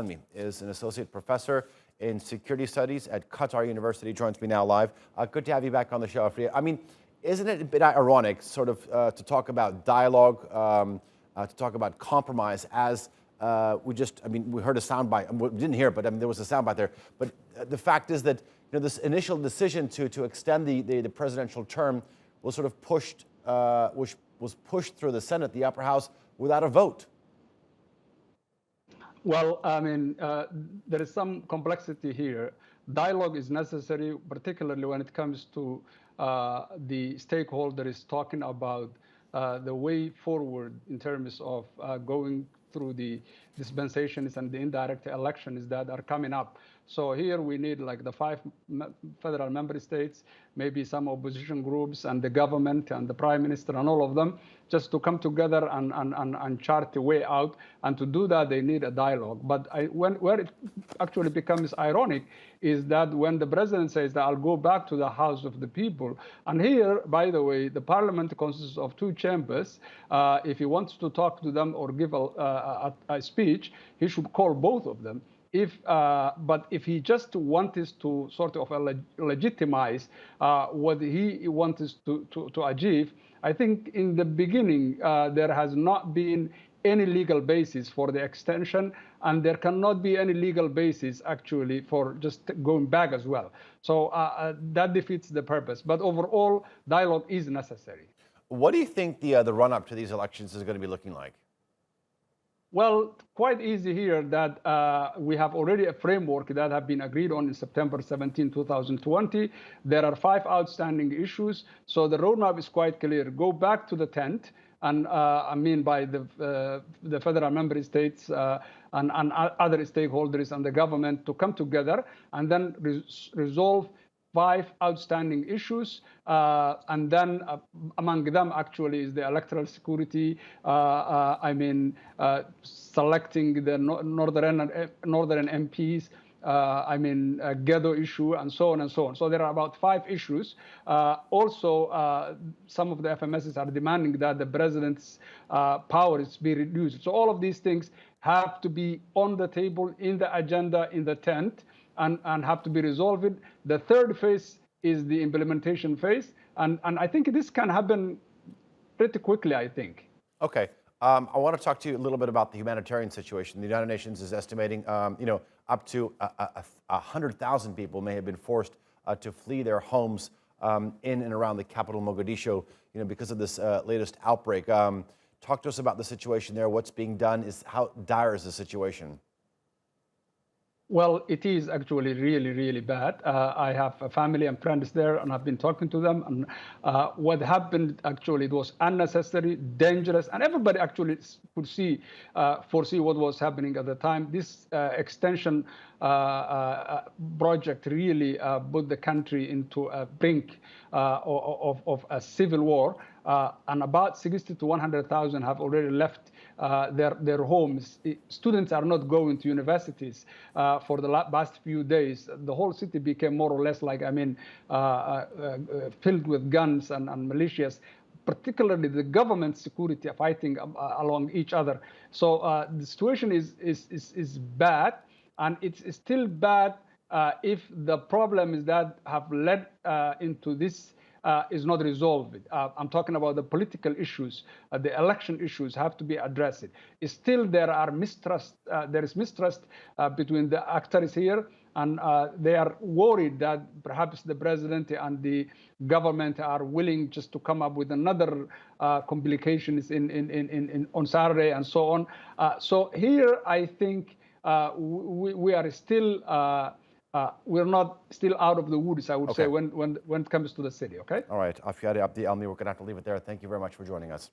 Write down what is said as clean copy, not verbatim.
Elmi is an associate professor in security studies at Qatar University. Joins me now live. Good to have you back on the show, Afyare. I mean, isn't it a bit ironic, sort of, to talk about dialogue, to talk about compromise as we heard a soundbite. We didn't hear it, but there was a soundbite there. But the fact is that this initial decision to extend the presidential term was sort of pushed, was pushed through the Senate, the upper house, without a vote. Well, I mean, there is some complexity here. Dialogue is necessary, particularly when it comes to the stakeholders talking about the way forward in terms of going through the dispensations and the indirect elections that are coming up. So here we need like the 5 federal member states, maybe some opposition groups and the government and the prime minister and all of them, just to come together and chart a way out. And to do that, they need a dialogue. But where it actually becomes ironic is that when the president says that I'll go back to the House of the People, and here, by the way, the parliament consists of 2 chambers. If he wants to talk to them or give a speech, he should call both of them. But if he just wants to sort of legitimize what he wants to achieve, I think in the beginning there has not been any legal basis for the extension, and there cannot be any legal basis actually for just going back as well. So that defeats the purpose. But overall, dialogue is necessary. What do you think the run-up to these elections is going to be looking like? Well, quite easy here that we have already a framework that have been agreed on in September 17, 2020. There are 5 outstanding issues. So the roadmap is quite clear. Go back to the tent, and I mean by the federal member states and other stakeholders and the government to come together and then resolve 5 outstanding issues, and then among them actually is the electoral security, selecting the northern MPs, Ghetto issue, and so on and so on. So there are about 5 issues. Also, some of the FMSs are demanding that the president's powers be reduced. So all of these things have to be on the table, in the agenda, in the tent, and have to be resolved. The third phase is the implementation phase. And I think this can happen pretty quickly, I think. Okay. I want to talk to you a little bit about the humanitarian situation. The United Nations is estimating, up to 100,000 people may have been forced to flee their homes in and around the capital, Mogadishu, because of this latest outbreak. Talk to us about the situation there. What's being done? How dire is the situation? Well, it is actually really, really bad. I have a family and friends there, and I've been talking to them. And what happened actually, it was unnecessary, dangerous, and everybody actually could foresee what was happening at the time. This extension project really put the country into a brink of a civil war. And about 60 to 100,000 have already left their homes. Students are not going to universities for the past few days. The whole city became more or less like, filled with guns and militias, particularly the government security fighting along each other. So the situation is bad, and it's still bad if the problems that have led into this is not resolved. I'm talking about the political issues, the election issues have to be addressed. Still, there is mistrust between the actors here, and they are worried that perhaps the president and the government are willing just to come up with another complications on Saturday and so on. So here, I think we are still. We're not still out of the woods, I would say, when it comes to the city, okay? All right. Afyare Abdi Elmi, we're going to have to leave it there. Thank you very much for joining us.